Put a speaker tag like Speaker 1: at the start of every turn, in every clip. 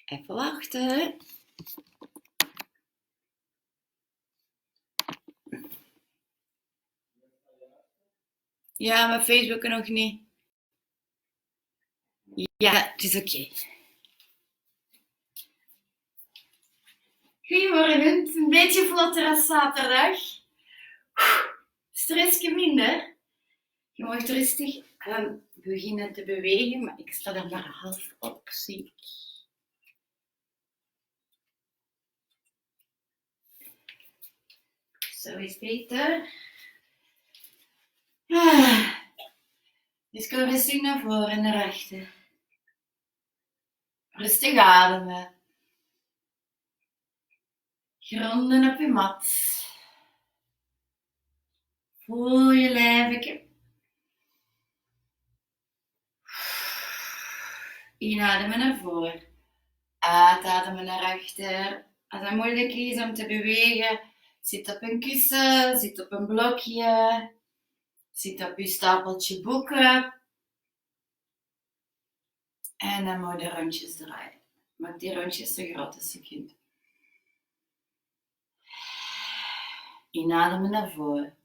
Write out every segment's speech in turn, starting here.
Speaker 1: Even wachten. Ja, maar Facebook nog niet. Ja, het is oké. Goedemorgen, het is een beetje vlotter als zaterdag. Stressje minder. Je mag rustig beginnen te bewegen, maar ik sta er maar half op, zie ik. Zo is beter. Dus kom rustig naar voren en naar achter. Rustig ademen. Gronden op je mat. Voel je lijfje. Inademen naar voren. Uitademen naar achter. Als het moeilijk is om te bewegen, zit op een kussen, zit op een blokje, zit op je stapeltje boeken. En dan moet je de rondjes draaien. Maak die rondjes zo groot als je kunt. Inademen naar voren.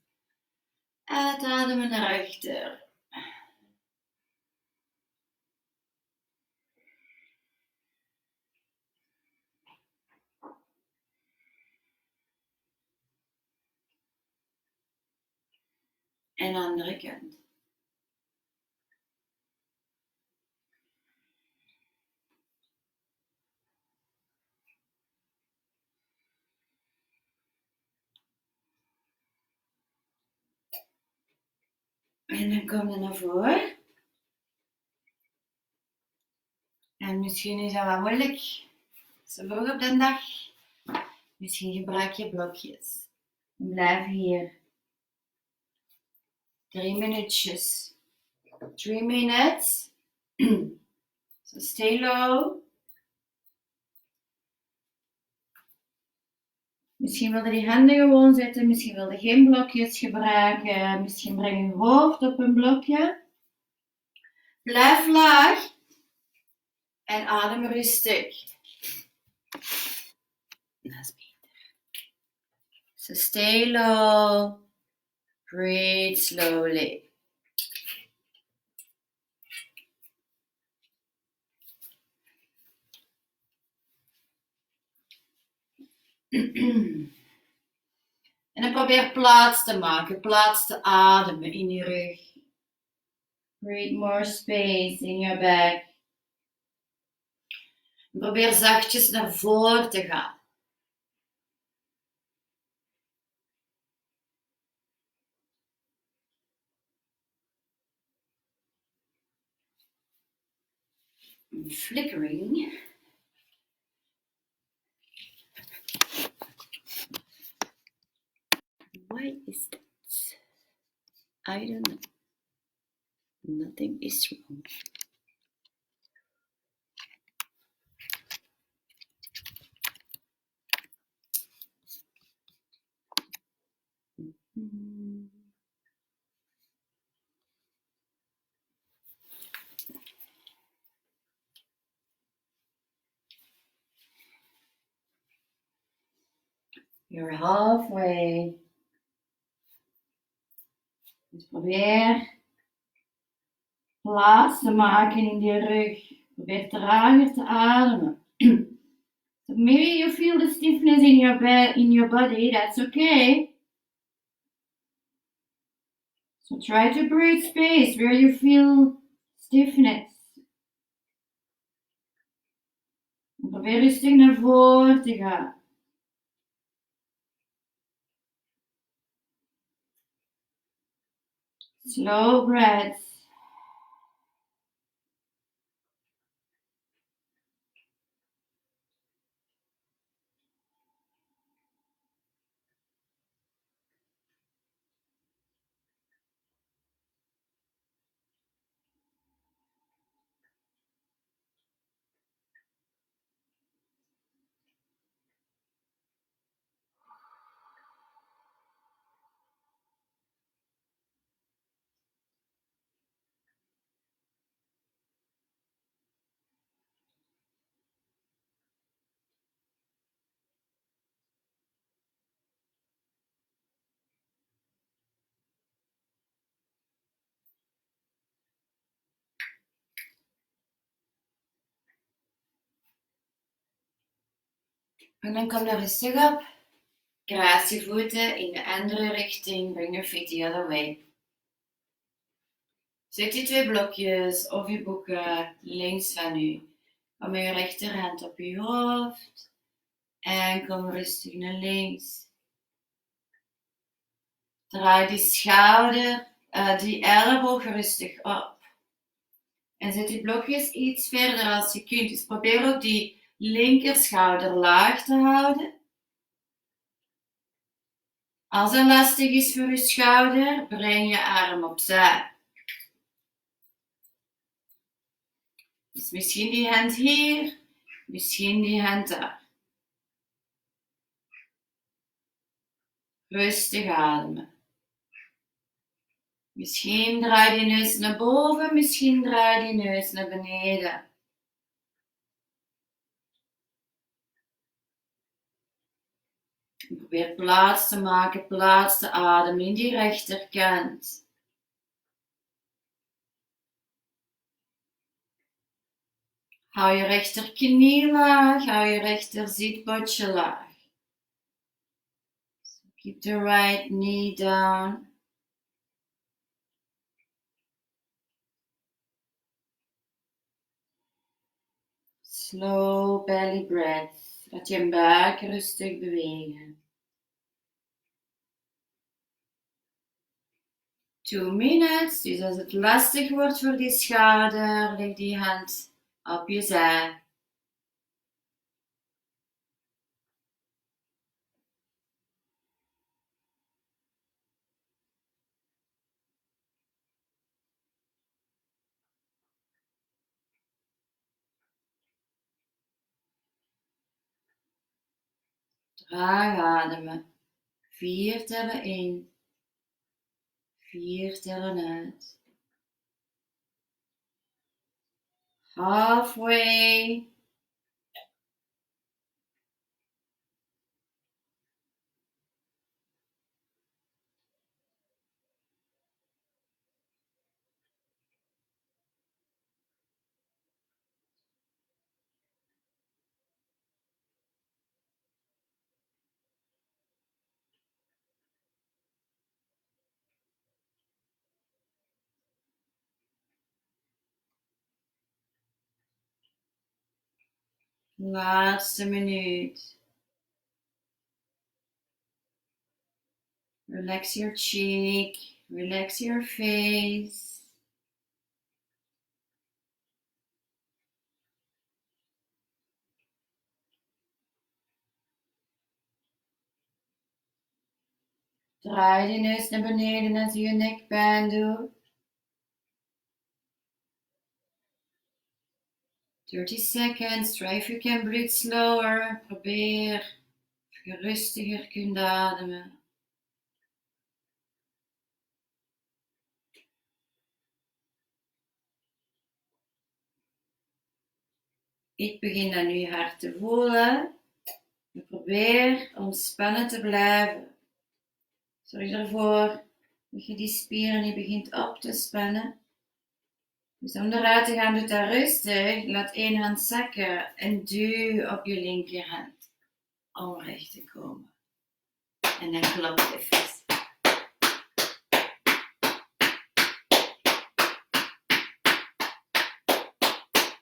Speaker 1: Uitademen naar achter. En andere kant. En dan kom je naar voren. En misschien is dat wat moeilijk. Zo vroeg op de dag. Misschien gebruik je blokjes. Blijf hier. 3 minuutjes. 3 minutes. So stay low. Misschien wil je die handen gewoon zetten. Misschien wil je geen blokjes gebruiken. Misschien breng je hoofd op een blokje. Blijf laag. En adem rustig. Dat is beter. So stay low. Breathe slowly. En dan probeer plaats te maken, plaats te ademen in je rug. Create more space in your back. En probeer zachtjes naar voren te gaan. Flickering. Why is that? I don't know. Nothing is wrong. You're halfway. Dus probeer plaats te maken in die rug. Probeer trager te ademen. So maybe you feel the stiffness in your body. That's okay. So try to create space where you feel stiffness. En probeer rustig naar voren te gaan. Slow breaths. En dan kom je rustig op. Kruis je voeten in de andere richting. Bring your feet the other way. Zet je 2 blokjes of je boeken links van u. Kom met je rechterhand op je hoofd. En kom rustig naar links. Draai die elleboog rustig op. En zet die blokjes iets verder als je kunt. Dus probeer ook die linkerschouder laag te houden. Als het lastig is voor je schouder, breng je arm opzij. Dus misschien die hand hier, misschien die hand daar. Rustig ademen. Misschien draai je neus naar boven, misschien draai je neus naar beneden. En probeer plaats te maken, plaats te ademen in die rechterkant. Hou je rechterknie laag, hou je rechter zitbotje laag. So keep the right knee down. Slow belly breath. Laat je buik rustig bewegen. 2 minutes. Dus als het lastig wordt voor die schouder, leg die hand op je zij. Traag ademen. 4 tellen in. 4 tellen uit. Halfway. Laatste minuut. Relax your cheek. Relax your face. Draai de neus naar beneden als je nekpijn doet. 30 seconds. Try if you can breathe slower. Probeer of je rustiger kunt ademen. Ik begin dan nu hard te voelen. Probeer ontspannen te blijven. Zorg ervoor dat je die spieren niet begint op te spannen. Dus om eruit te gaan, doe dat rustig. Laat 1 hand zakken en duw op je linkerhand om recht te komen. En dan klop even.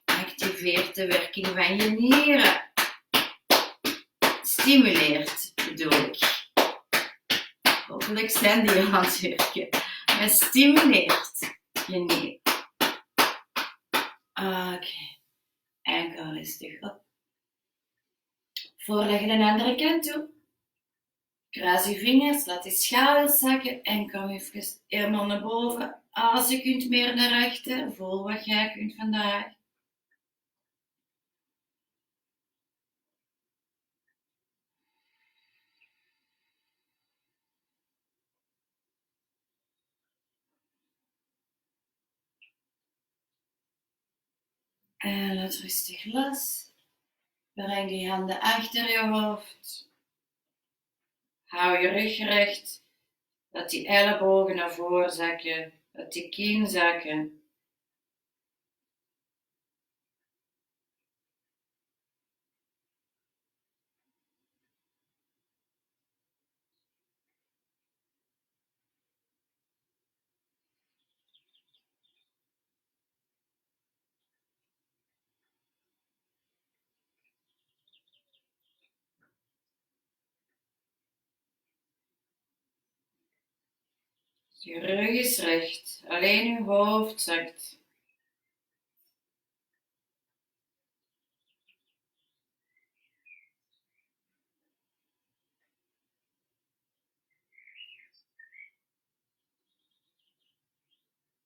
Speaker 1: Activeert de werking van je nieren. Stimuleert, bedoel ik. Hopelijk zijn die handwerken. Maar stimuleert je nieren. Oké. Enkel rustig op. Voorleggen de andere kant toe. Kruis je vingers, laat die schouders zakken en kom even helemaal naar boven. Als je kunt meer naar rechter, voel wat jij kunt vandaag. En laat rustig los. Breng die handen achter je hoofd. Hou je rug recht. Laat die ellebogen naar voren zakken. Laat die kin zakken. Je rug is recht, alleen je hoofd zakt.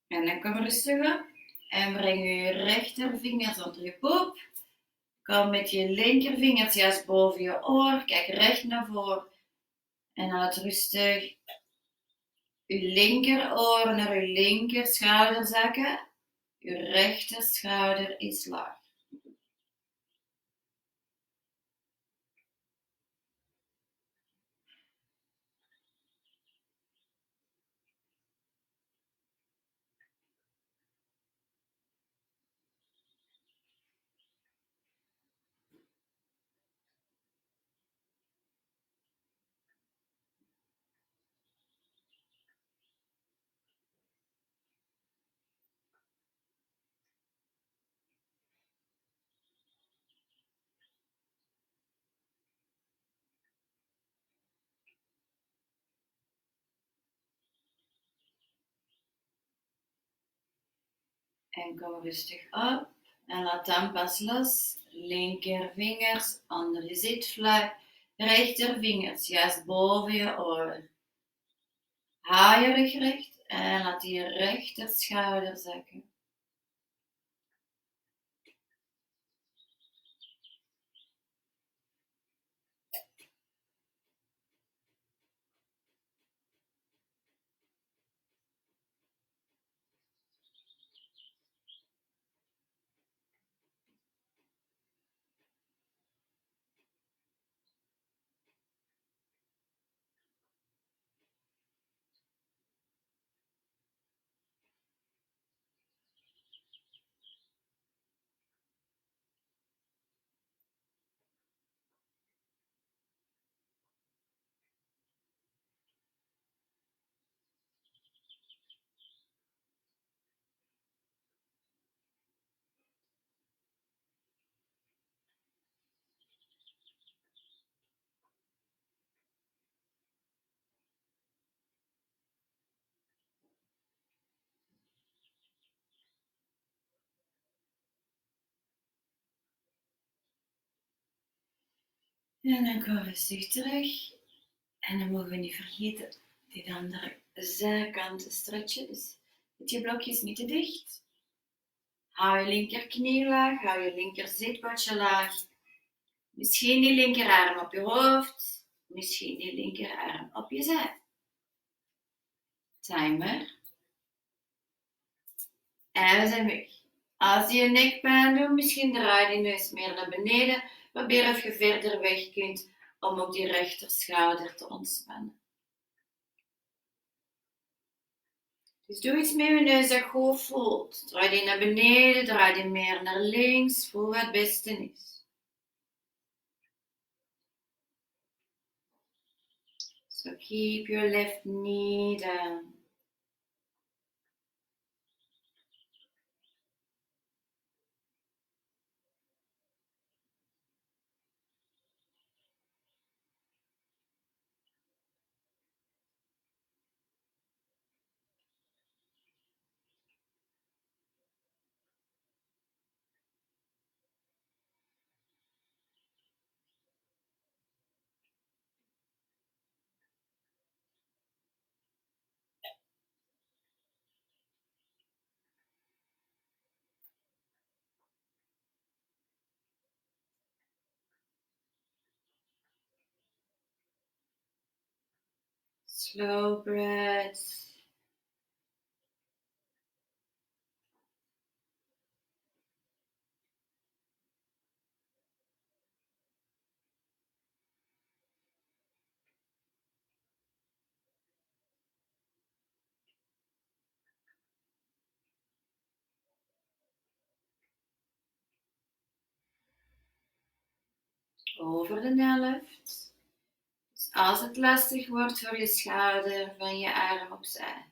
Speaker 1: En dan kom rustig op en breng je rechtervingers onder je poep. Kom met je linkervingers juist boven je oor, kijk recht naar voren. En laat rustig je linkeroor naar je linker schouder zakken. Je rechter schouder is laag. En kom rustig op en laat dan pas los. Linkervingers onder je zitvlak, rechtervingers juist boven je oor. Hou je rug recht en laat je rechter schouder zakken. En dan kom rustig terug. En dan mogen we niet vergeten die andere zijkant te stretchen. Dus met je blokjes niet te dicht. Hou je linkerknie laag, hou je linker zitbotje laag. Misschien die linkerarm op je hoofd, misschien die linkerarm op je zij. Timer. En we zijn weg. Als je nekpijn doet, misschien draai je neus meer naar beneden. Probeer of je verder weg kunt om ook die rechterschouder te ontspannen. Dus doe iets met je neus dat goed voelt. Draai die naar beneden, draai die meer naar links. Voel wat het beste is. So keep your left knee down. Slow breaths. Over de helft. Dus als het lastig wordt voor je schouder, van je arm opzij.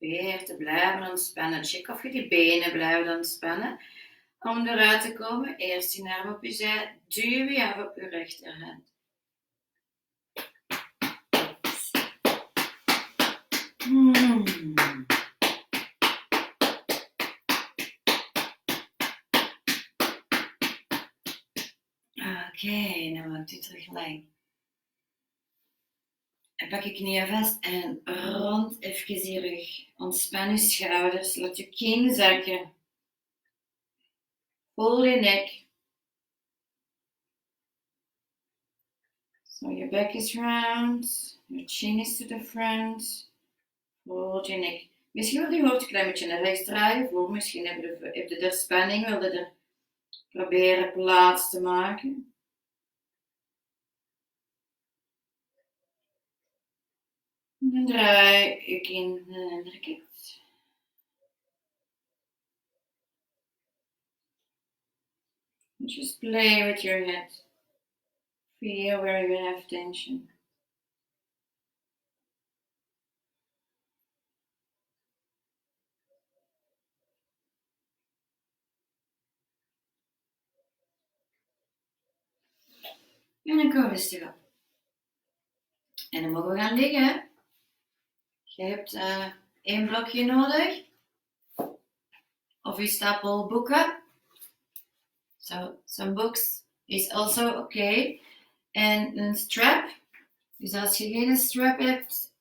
Speaker 1: Probeer te blijven ontspannen. Check of je die benen blijft ontspannen. Om eruit te komen, eerst je arm op je zij, duw je af op je rechterhand. Oké, dan maakt u terug lang. En pak je knieën vast en rond even je rug. Ontspan je schouders, laat je kin zakken. Voel je nek. So your back is round, your chin is to the front. Voel je nek. Misschien wil je hoofd een klein beetje naar rechts draaien. Voel misschien heb je er spanning, wil je er proberen plaats te maken. En draai je kin naar de andere kant. Just play with your head. Feel where you have tension. En dan kom rustig op. En dan mogen we gaan liggen. Je hebt 1 blokje nodig. Of je stapel boeken. So, some books is also okay. En een strap. Dus als je geen strap hebt,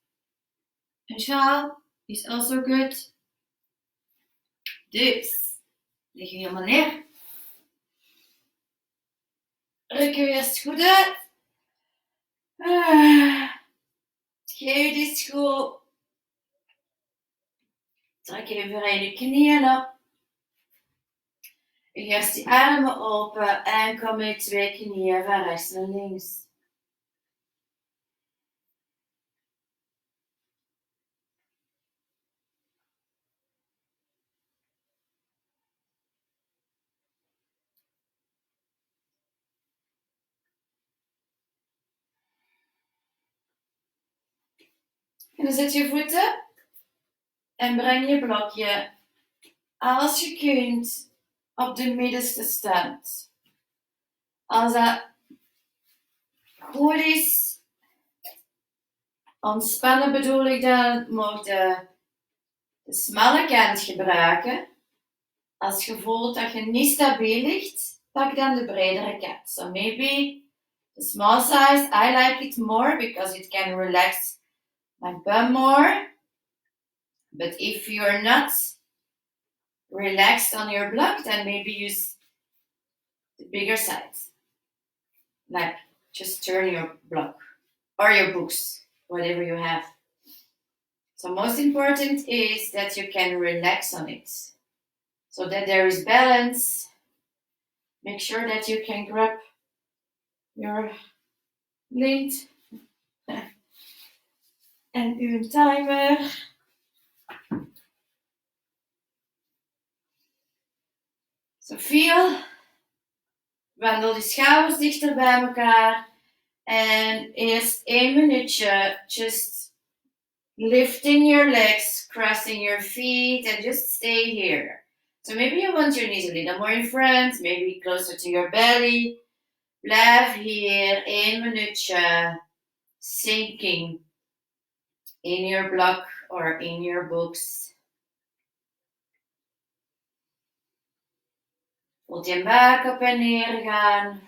Speaker 1: een sjaal is also good. Dus, leg je helemaal neer. Ruk je eerst goed uit. Geef je dit goed. Trek even je knieën op. Eerst die armen open en kom met 2 knieën van rechts naar links. En dan zet je voeten en breng je blokje, als je kunt, op de middenste stand. Als dat goed is, ontspannen bedoel ik dan, mag je de smalle kant gebruiken. Als je voelt dat je niet stabiel ligt, pak dan de bredere kant. So maybe the small size, I like it more because it can relax my bum more. But if you're not relaxed on your block, then maybe use the bigger size. Like, just turn your block or your books, whatever you have. So most important is that you can relax on it. So that there is balance. Make sure that you can grab your lint and uw timer. So feel. Wandel die schouders dichter bij elkaar. En eerst 1 minuutje. Just lifting your legs, crossing your feet, and just stay here. So maybe you want your knees a little more in front, maybe closer to your belly. Blijf hier 1 minuutje sinking in your block or in your books. Voelt je buik op en neer gaan.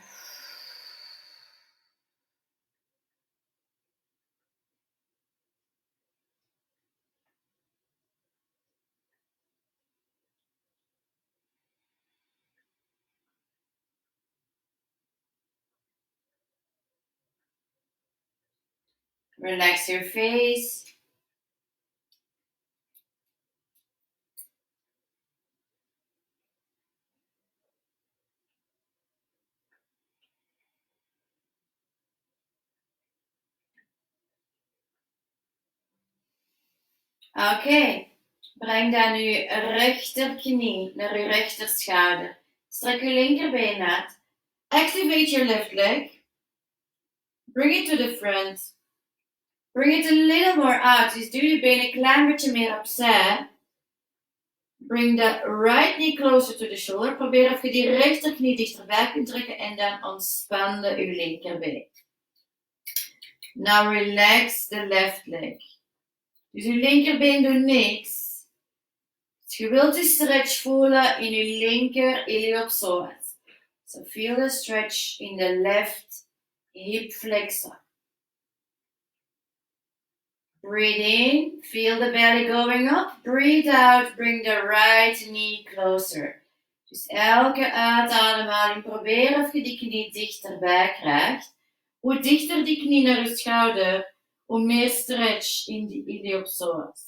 Speaker 1: Relax your face. Oké. Breng dan uw rechterknie naar uw rechterschouder. Strek uw linkerbeen uit. Activate your left leg. Bring it to the front. Bring it a little more out. Dus doe je benen een klein beetje meer opzij. Bring the right knee closer to the shoulder. Probeer of je die rechterknie dichterbij kunt trekken en dan ontspan je linkerbeen. Now relax the left leg. Dus je linkerbeen doet niks. Dus je wilt die stretch voelen in je linker iliopsoas. So feel the stretch in the left hip flexor. Breathe in, feel the belly going up. Breathe out, bring the right knee closer. Dus elke uitademhaling probeer of je die knie dichterbij krijgt. Hoe dichter die knie naar je schouder, hoe meer stretch in die iliopsoas.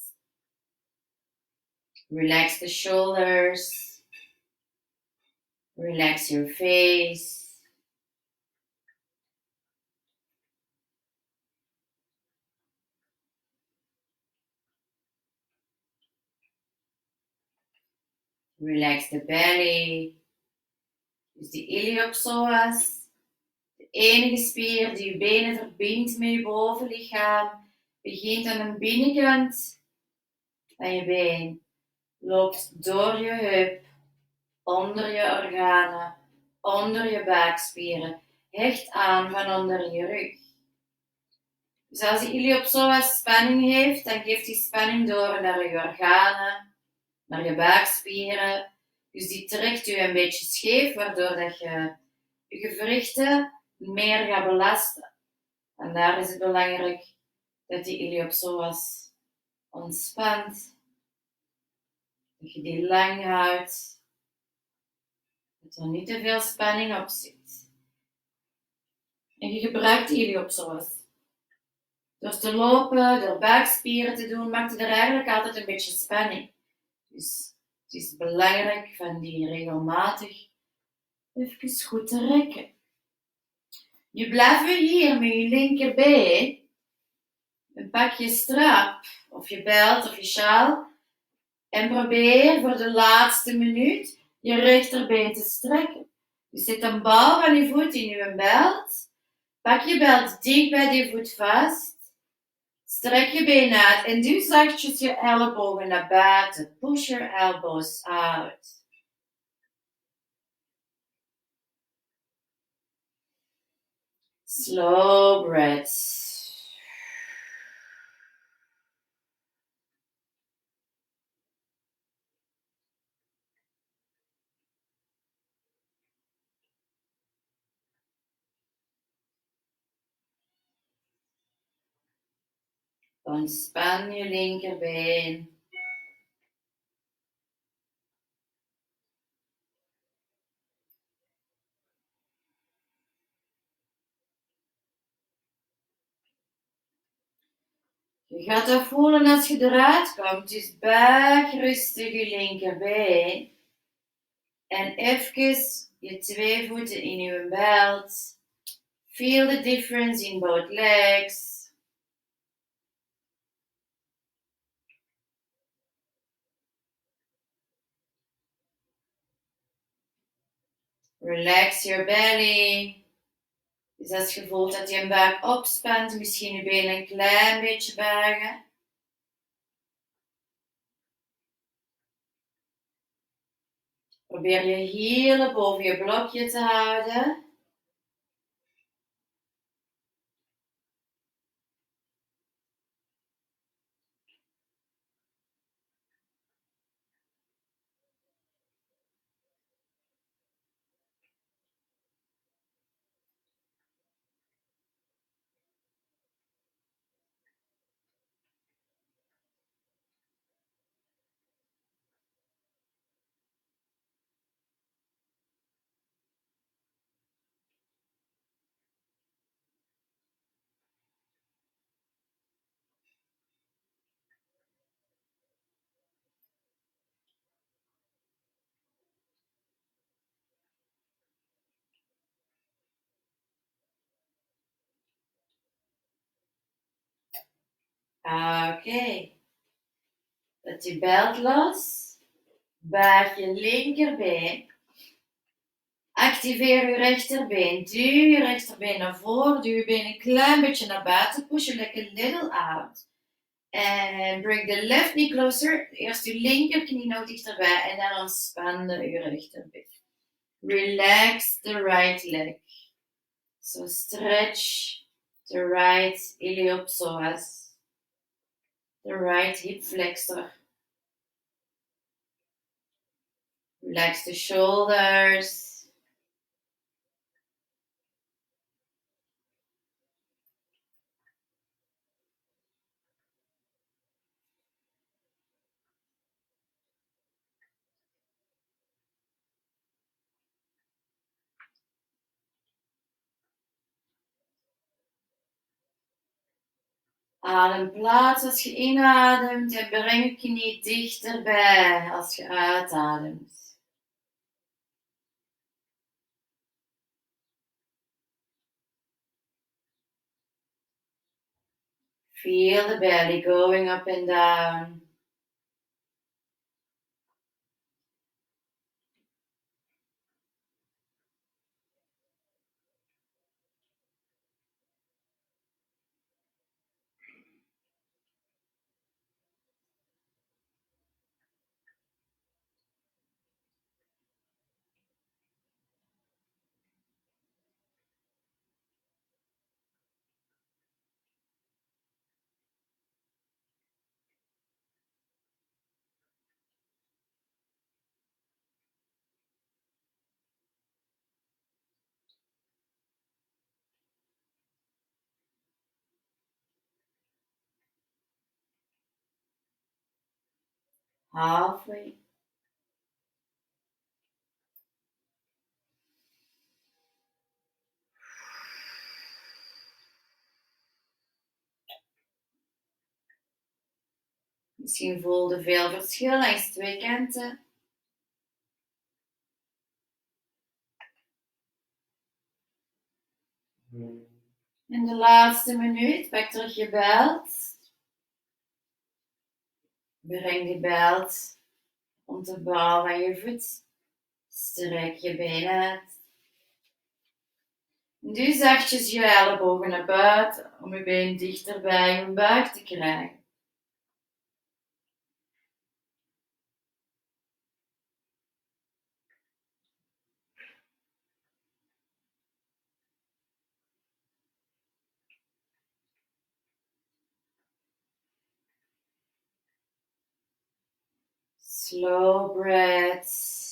Speaker 1: Relax the shoulders. Relax your face. Relax the belly. Dus die iliopsoas. De enige spier die je benen verbindt met je bovenlichaam. Begint aan de binnenkant van je been. Loopt door je heup. Onder je organen. Onder je buikspieren. Hecht aan van onder je rug. Dus als die iliopsoas spanning heeft, dan geeft die spanning door naar je organen, naar je buikspieren. Dus die trekt je een beetje scheef, waardoor dat je gewrichten meer gaat belasten. En daar is het belangrijk dat die iliopsoas ontspant. Dat je die lang houdt. Dat er niet te veel spanning op zit. En je gebruikt die iliopsoas. Door te lopen, door buikspieren te doen, maakt er eigenlijk altijd een beetje spanning. Dus het is belangrijk van die regelmatig even goed te rekken. Nu blijven we hier met je linkerbeen. En pak je strap, of je belt, of je sjaal. En probeer voor de laatste minuut je rechterbeen te strekken. Dus zet een bal van je voet in je belt. Pak je belt dicht bij die voet vast. Strek je been uit en duw zachtjes je ellebogen naar buiten. Push your elbows out. Slow breaths. Ontspan je linkerbeen. Je gaat dat voelen als je eruit komt. Dus buig rustig je linkerbeen. En even je twee voeten in je belt. Feel the difference in both legs. Relax your belly. Dus als je voelt dat je buik opspant, misschien je benen een klein beetje buigen. Probeer je hielen boven je blokje te houden. Oké. Laat je belt los. Buig je linkerbeen. Activeer uw rechterbeen. Duw je rechterbeen naar voren. Duw je been een klein beetje naar buiten. Push it like a little out. And bring the left knee closer. Eerst uw linkerknie nog dichterbij. En dan ontspan uw rechterbeen. Relax the right leg. So stretch the right iliopsoas. The right hip flexor. Relax the shoulders. Adem plaats als je inademt en breng je knie dichterbij als je uitademt. Feel the belly going up and down. Halfway. Misschien voelde veel verschil langs twee kanten. In de laatste minuut pak terug je belt. Breng die belt om de bal van je voet. Strek je benen uit. Duw zachtjes je ellebogen naar buiten om je been dichter bij je buik te krijgen. Slow breaths.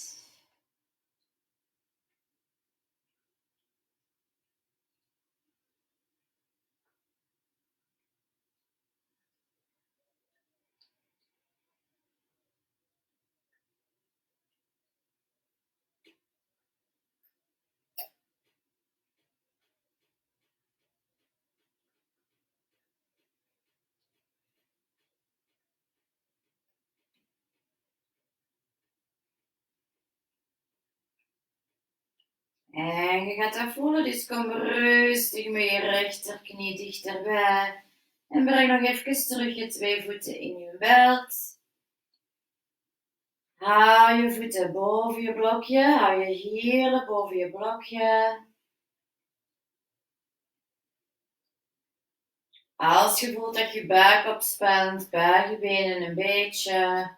Speaker 1: En je gaat dat voelen, dus kom rustig met je rechterknie dichterbij. En breng nog even terug je twee voeten in je belt. Hou je voeten boven je blokje, hou je hielen boven je blokje. Als je voelt dat je buik opspant, buig je benen een beetje.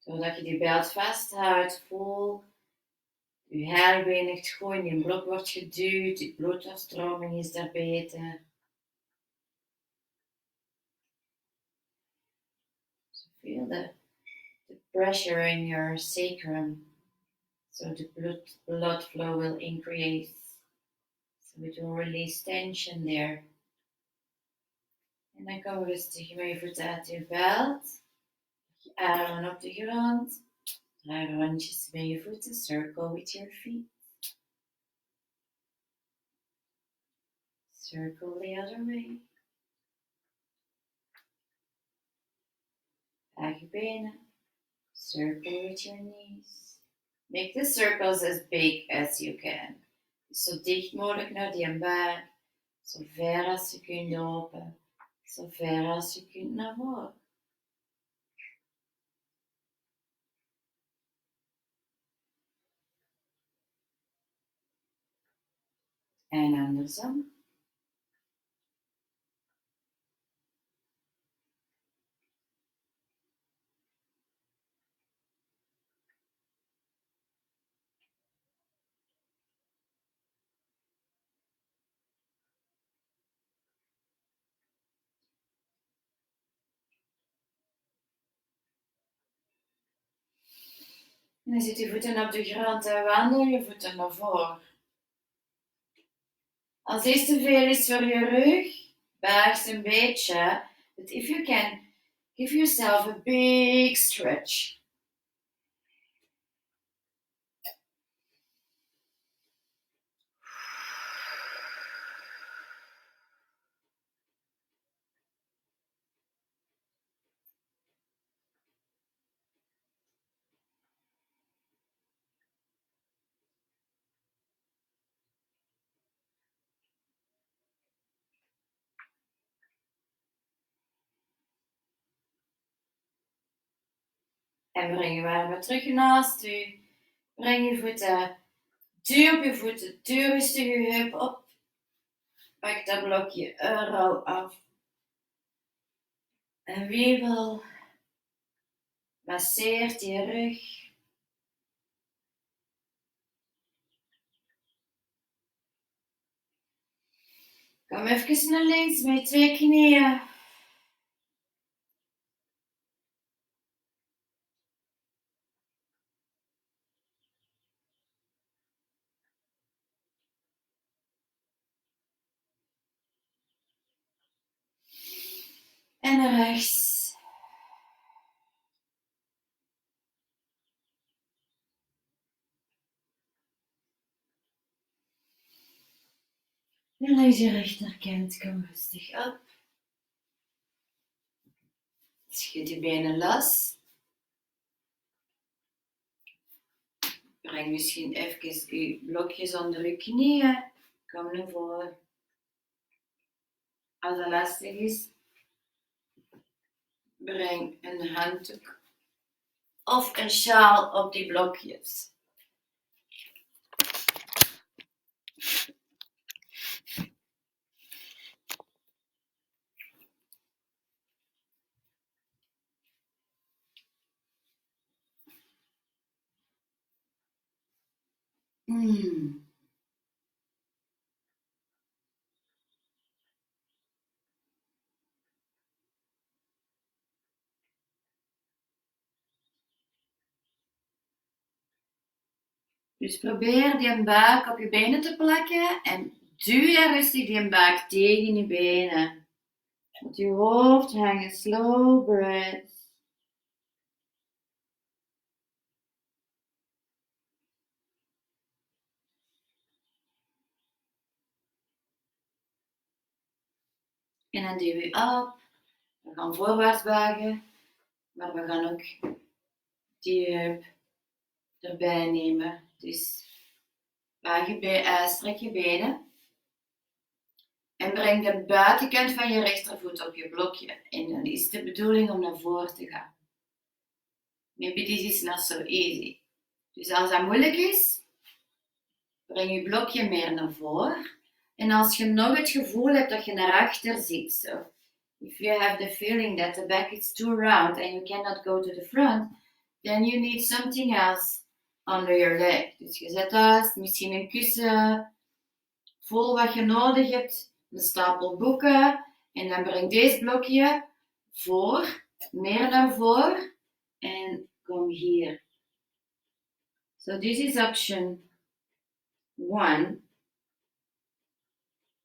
Speaker 1: Doordat je die belt vasthoudt, voel je heilbenig gewoon, je blok wordt geduwd, je bloeddoorstroming is daar beter. So feel the pressure in your sacrum, so the blood flow will increase, so it will release tension there. En dan kom rustig met je voeten uit je belt, je armen op de grond, draai rondjes met je voeten, circle with your feet. Circle the other way. Draag je benen. Circle with your knees. Make the circles as big as you can. Zo dicht mogelijk naar die buik. Zo ver als je kunt lopen. Zo ver als je kunt naar voren. En andersom. En dan zit je voeten op de grond en wandel je voeten naar voren. Als dit te veel is voor je rug, buig ze een beetje. But if you can, give yourself a big stretch. En breng je armen terug naast u. Breng je voeten. Duw op je voeten. Duw rustig je heup op. Pak dat blokje er af. En wiebel. Masseert je rug. Kom even naar links met 2 knieën. En naar rechts. En langs je rechterkant kom rustig op. Schud je benen los. Breng misschien even je blokjes onder je knieën. Kom naar voren. Als dat lastig is, breng een handdoek of een sjaal op die blokjes. Dus probeer die buik op je benen te plakken en duw je rustig die buik tegen je benen. Met je hoofd hangen, slow breath. En dan duw je op. We gaan voorwaarts buigen, maar we gaan ook die heup erbij nemen. Dus strek je benen. En breng de buitenkant van je rechtervoet op je blokje. En dan is de bedoeling om naar voren te gaan. Maybe this is not so easy. Dus als dat moeilijk is, breng je blokje meer naar voren. En als je nog het gevoel hebt dat je naar achter zit. So if you have the feeling that the back is too round and you cannot go to the front, then you need something else under your leg. Dus je zet thuis misschien een kussen, voel wat je nodig hebt, een stapel boeken en dan breng deze blokje voor, meer naar voor en kom hier. So this is option 1.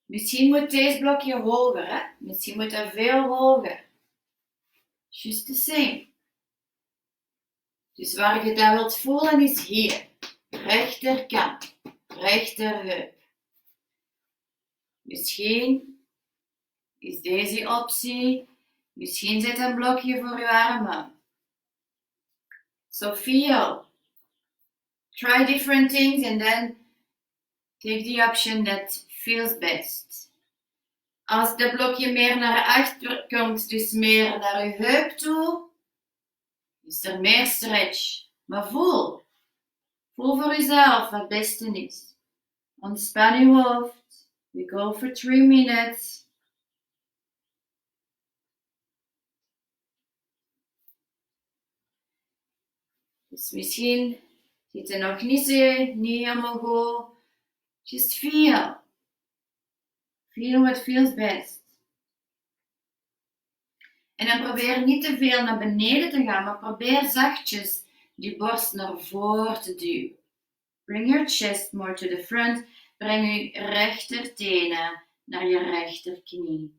Speaker 1: Misschien moet deze blokje hoger, hè? Misschien moet dat veel hoger. Just the same. Dus waar je dat wilt voelen is hier. Rechterkant, rechterheup. Misschien is deze optie. Misschien zet een blokje voor je armen. So feel. Try different things and then take the option that feels best. Als de blokje meer naar achter komt, dus meer naar je heup toe, is er meer stretch. Maar voel. Voel voor jezelf wat het beste is. Ontspan je hoofd. We go for 3 minutes. Dus misschien zit je nog niet helemaal goed. Just feel. Feel what feels best. En dan probeer niet te veel naar beneden te gaan, maar probeer zachtjes die borst naar voren te duwen. Bring your chest more to the front. Breng je rechtertenen naar je rechterknie.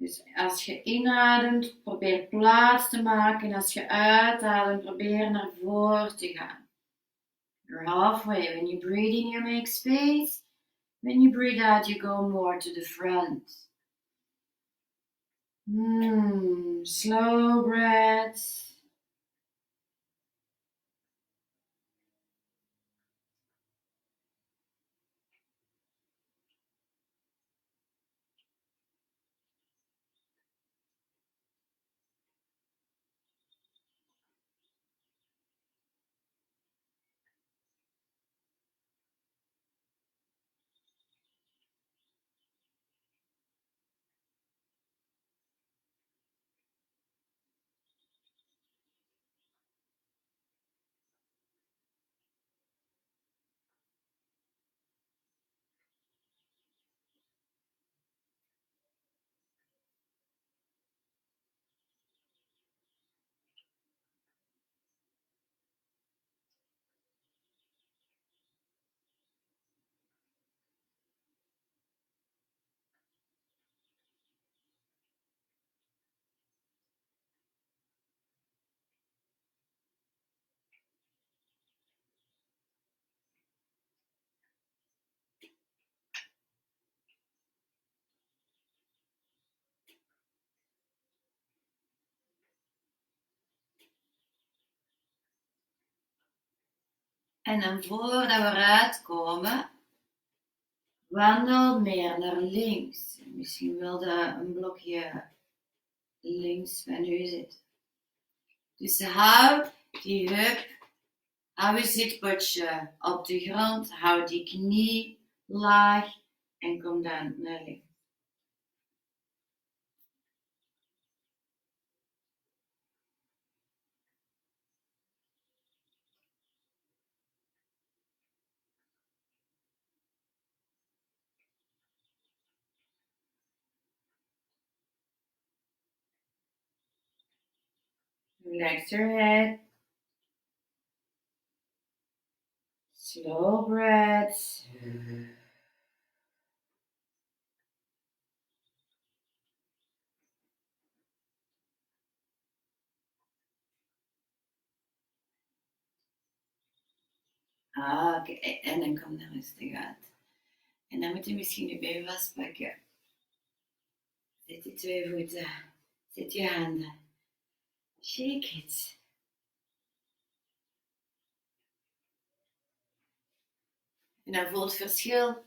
Speaker 1: Dus als je inademt, probeer plaats te maken. En als je uitademt, probeer naar voren te gaan. You're halfway. When you breathe in, you make space. When you breathe out, you go more to the front. Slow breaths. En dan voordat we eruit komen, wandel meer naar links. Misschien wilde een blokje links van u zitten. Dus hou die heup, hou je zitpotje op de grond, hou die knie laag en kom dan naar links. Relax your head. Slow breaths. Oké. En dan kom er rustig uit. En dan moet je misschien je been vastpakken. Zet je 2 voeten. Zet je handen. Shake it. En dan voelt het verschil.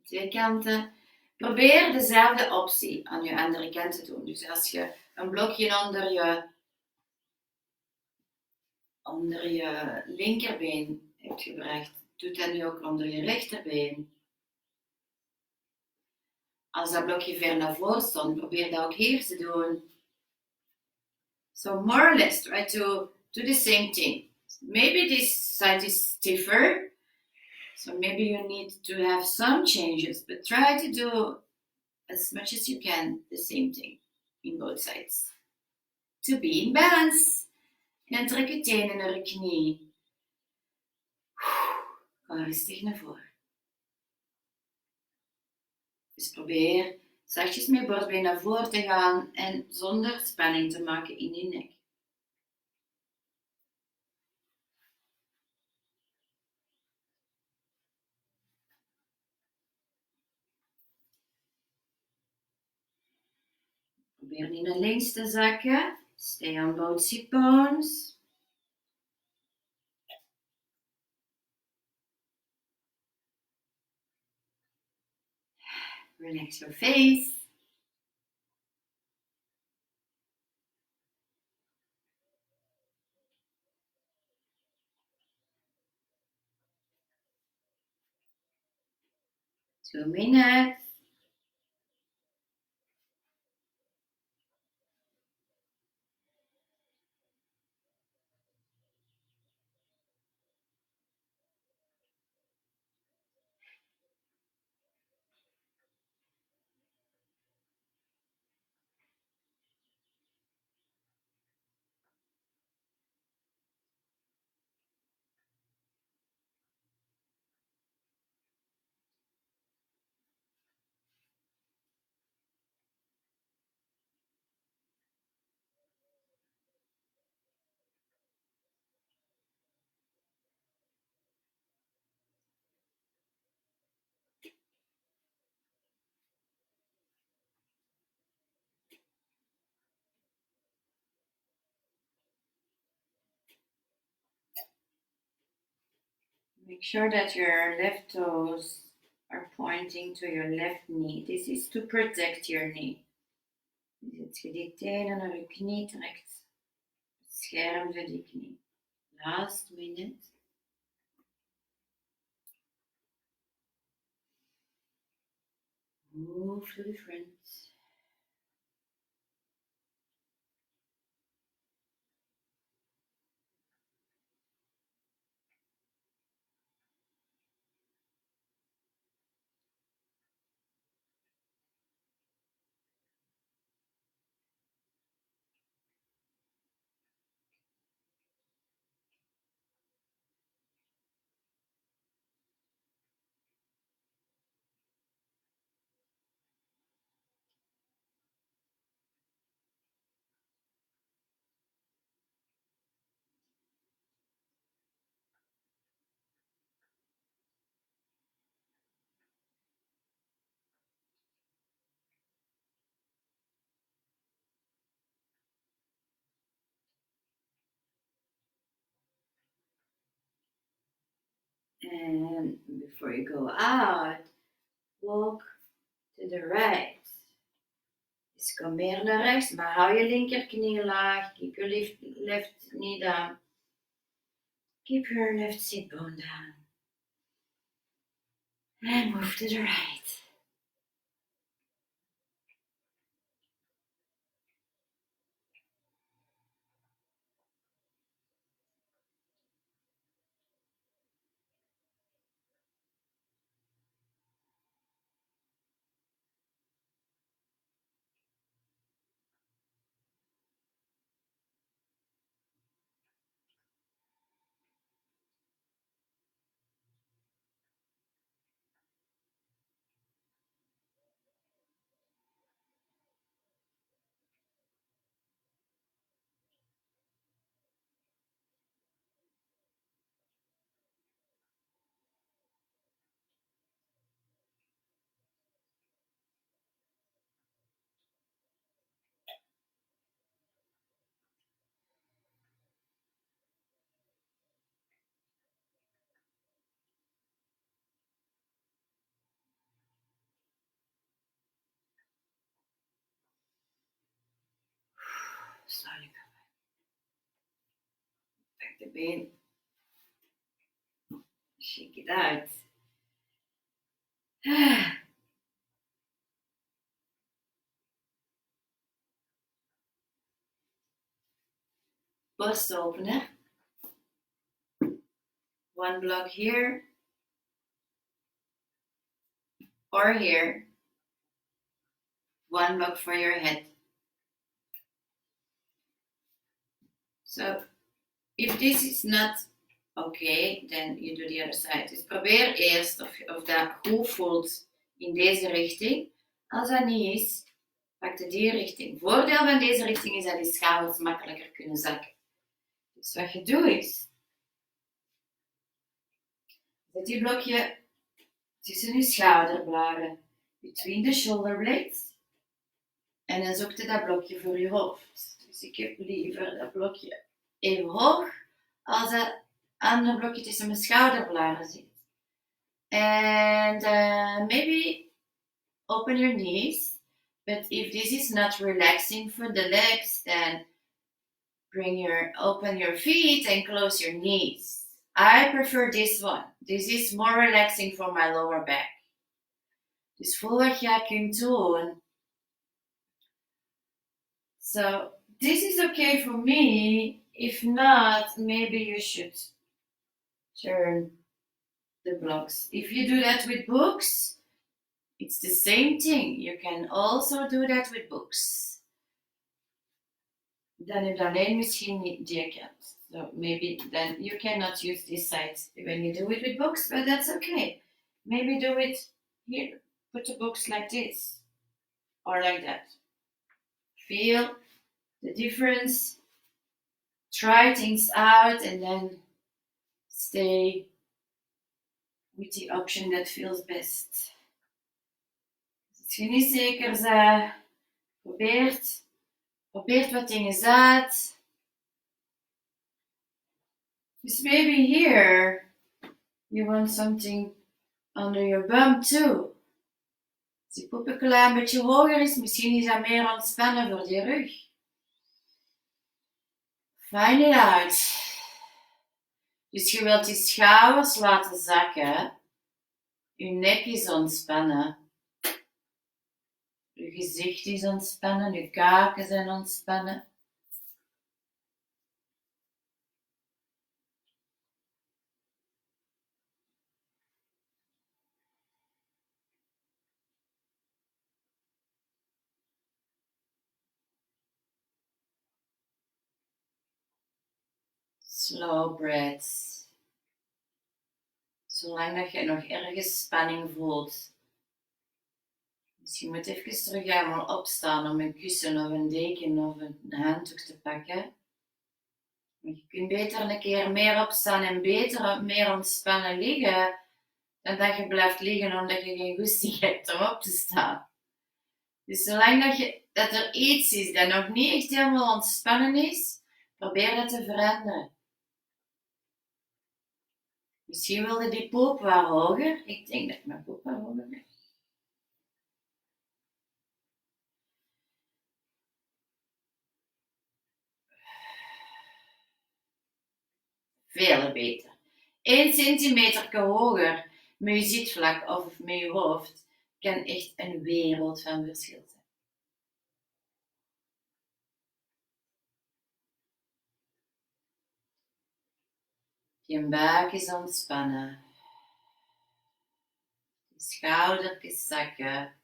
Speaker 1: Twee kanten. Probeer dezelfde optie aan je andere kant te doen. Dus als je een blokje onder je linkerbeen hebt gebracht, doe dat nu ook onder je rechterbeen. Als dat blokje ver naar voren stond, probeer dat ook hier te doen. So more or less, try to do the same thing. Maybe this side is stiffer, so maybe you need to have some changes, but try to do as much as you can the same thing in both sides. To be in balance. En dan trek je tenen naar je knie. Ga rustig naar voren. Dus probeer zachtjes met je borstbeen naar voren te gaan en zonder spanning te maken in je nek. Probeer niet naar links te zakken. Stay on both sit bones. Relax your face. Two minutes. Make sure that your left toes are pointing to your left knee. This is to protect your knee. Dus als je die tenen naar je knie trekt, bescherm je die knie. Last minute. Move to the front. And before you go out, walk to the right. Dus kom meer naar rechts, maar hou je linkerknie laag. Keep your left knee down. Keep your left sit bone down. And move to the right. rechterbeen. Shake it out. Borst openen. One block here or here. One block for your head. So, if this is not okay, then you do the other side. Dus probeer eerst of dat goed voelt in deze richting. Als dat niet is, pak je die richting. Voordeel van deze richting is dat die schouders makkelijker kunnen zakken. Dus wat je doet is, zet je blokje tussen je schouderbladen, between the shoulder blades. En dan zoek je dat blokje voor je hoofd. Dus ik heb liever dat blokje even hoog als dat andere blokje tussen mijn schouderbladen zit. And maybe open your knees. But if this is not relaxing for the legs, then open your feet and close your knees. I prefer this one. This is more relaxing for my lower back. Dus voel wat jij kunt doen. So this is okay for me. If not, maybe you should turn the blocks. If you do that with books, it's the same thing. You can also do that with books. Dan heb je alleen misschien niet die kant. So maybe then you cannot use this side when you do it with books, but that's okay. Maybe do it here. Put the books like this or like that. Feel the difference. Try things out and then stay with the option that feels best. Als je niet zeker bent, probeert wat dingen uit. Dus maybe here you want something under your bum too. Als die poep een klein beetje hoger is, misschien is dat meer ontspannen voor die rug. Find it out. Dus je wilt die schouders laten zakken. Je nek is ontspannen. Je gezicht is ontspannen. Je kaken zijn ontspannen. Slow breaths. Zolang dat je nog ergens spanning voelt. Dus je moet even terug helemaal opstaan om een kussen of een deken of een handdoek te pakken. Maar je kunt beter een keer meer opstaan en meer ontspannen liggen, dan dat je blijft liggen omdat je geen goesting hebt om op te staan. Dus zolang dat er iets is dat nog niet echt helemaal ontspannen is, probeer dat te veranderen. Misschien wilde die poep wat hoger. Ik denk dat mijn poep wat hoger is. Veel beter. 1 centimeter hoger met je zitvlak of met je hoofd kan echt een wereld van verschil zijn. Je buik is ontspannen. Je schoudertjes zakken.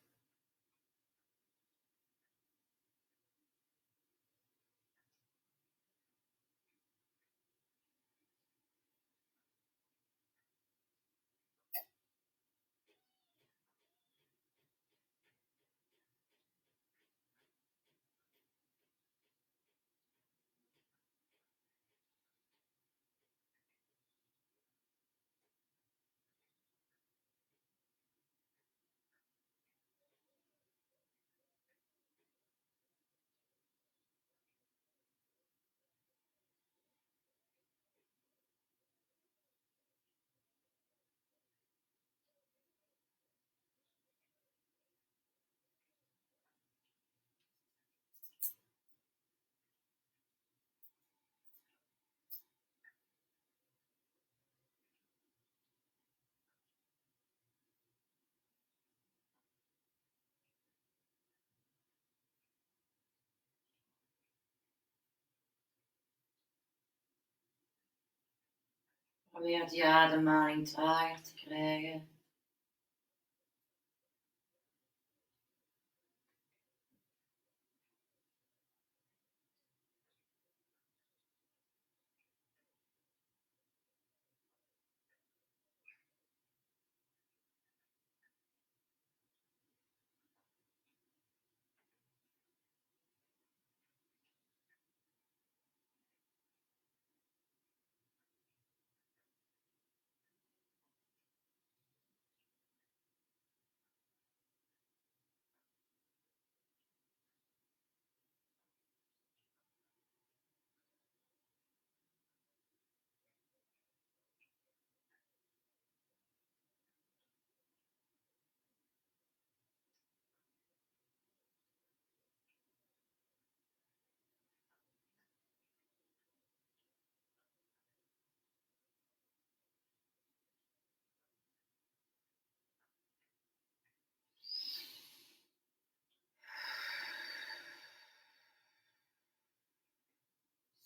Speaker 1: Probeer die ademhaling trager te krijgen.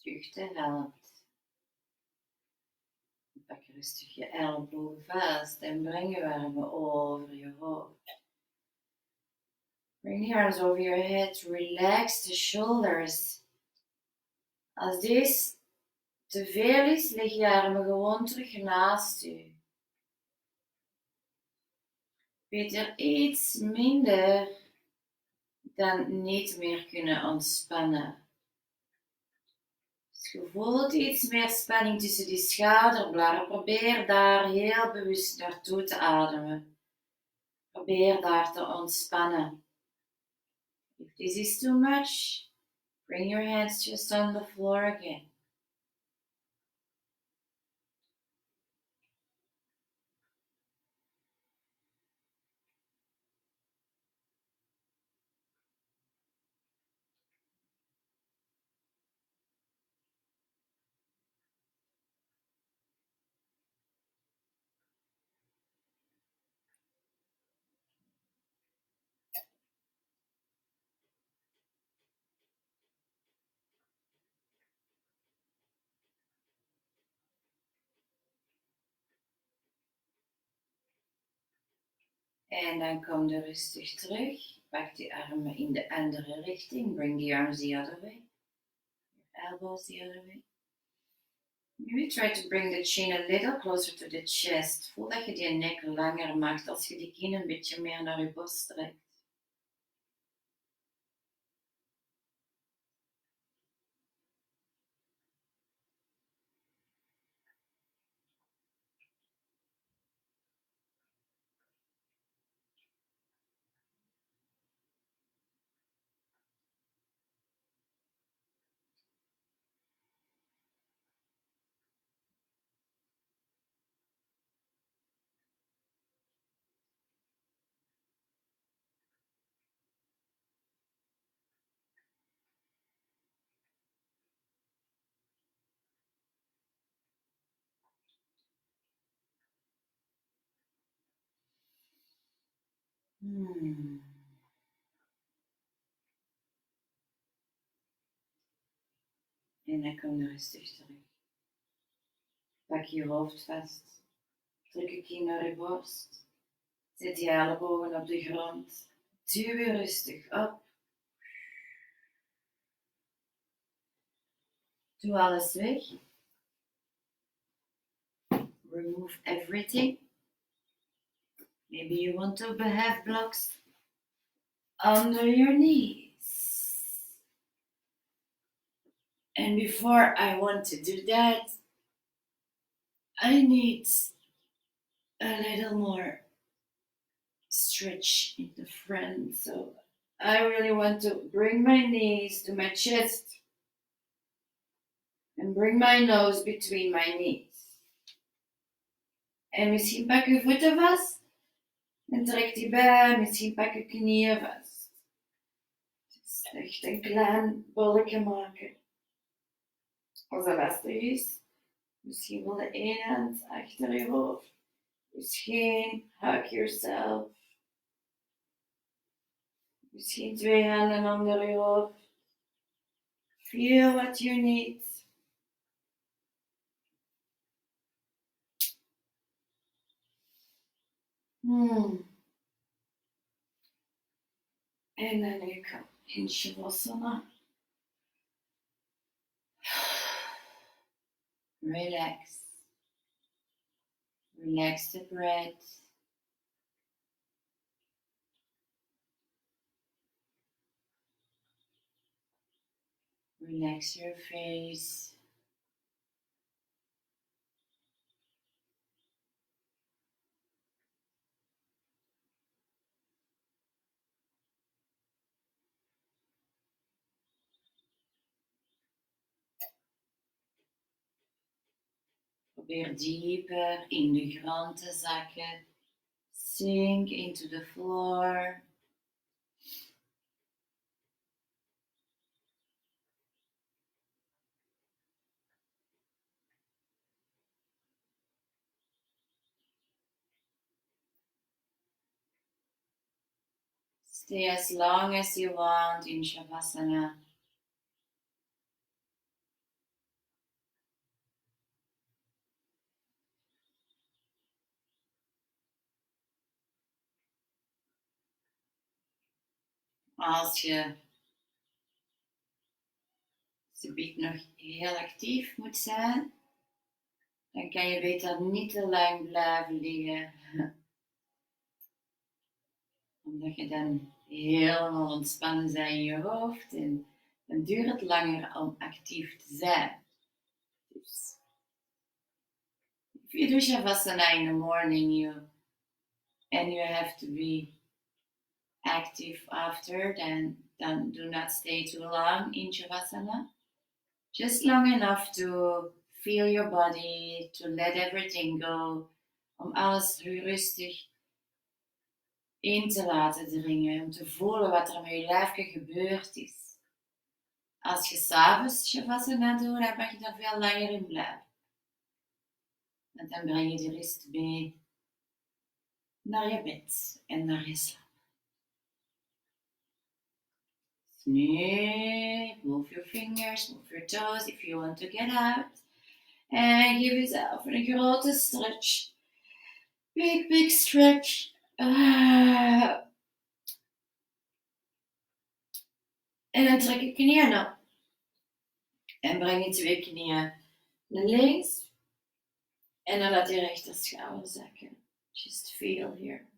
Speaker 1: Zuchten helpt. Pak rustig je ellebogen vast en breng je armen over je hoofd. Bring the arms over your head, relax the shoulders. Als dit te veel is, leg je armen gewoon terug naast u. Beter iets minder dan niet meer kunnen ontspannen. Als je voelt iets meer spanning tussen die schouderbladen, probeer daar heel bewust naartoe te ademen. Probeer daar te ontspannen. If this is too much, bring your hands just on the floor again. En dan kom je rustig terug. Pak die armen in de andere richting. Bring the arms the other way. Your elbows the other way. Maybe try to bring the chin a little closer to the chest. Voel dat je die nek langer maakt als je die kin een beetje meer naar je borst trekt. En dan kom je rustig terug. Pak je hoofd vast. Druk je kin naar je borst. Zet je ellebogen op de grond. Duw je rustig op. Doe alles weg. Remove everything. Maybe you want to have blocks under your knees. And before I want to do that, I need a little more stretch in the front. So I really want to bring my knees to my chest and bring my nose between my knees. En misschien pak je voeten vast en trek die bij. Misschien pak je knieën vast. Dus echt een klein bolletje maken. Als dat lastig is, misschien wel de ene hand achter je hoofd. Misschien hug yourself. Misschien twee handen onder je hoofd. Feel what you need. En dan nu kan in Shavasana. Relax. Relax the breath. Relax your face. Probeer dieper in de grond te zakken. Sink into the floor. Stay as long as you want in Shavasana. Als je subiet nog heel actief moet zijn, dan kan je beter niet te lang blijven liggen. Omdat je dan helemaal ontspannen bent in je hoofd en dan duurt het langer om actief te zijn. Dus, if you do Shavasana in the morning and you have to be active after, then do not stay too long in Shavasana. Just long enough to feel your body, to let everything go, om alles rustig in te laten dringen, om te voelen wat er met je lijfje gebeurd is. Als je s'avonds Shavasana doet, dan mag je er veel langer in blijven. En dan breng je de rust mee naar je bed en naar je slaap. Nu, move your fingers, move your toes if you want to get out. And give yourself a grote stretch. Big stretch. En dan trek je knieën op. En breng je twee knieën naar links. En dan laat je rechterschouder zakken. Just feel here.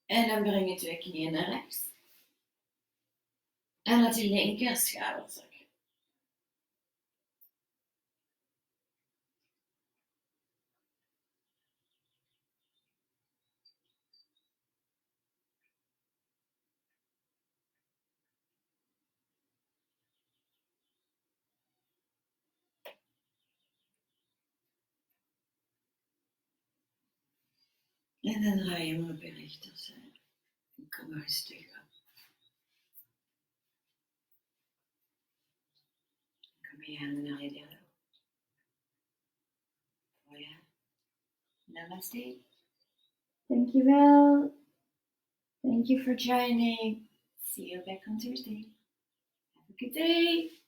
Speaker 1: En dan breng je twee knieën naar rechts. En laat je linkerschouder zakken. En dan draai je hem op je rechterzijde. En kom maar eens terug op. Kom je handen naar je derde. Oh ja. Namaste. Dankjewel. Thank you for joining. See you back on Tuesday. Have a good day.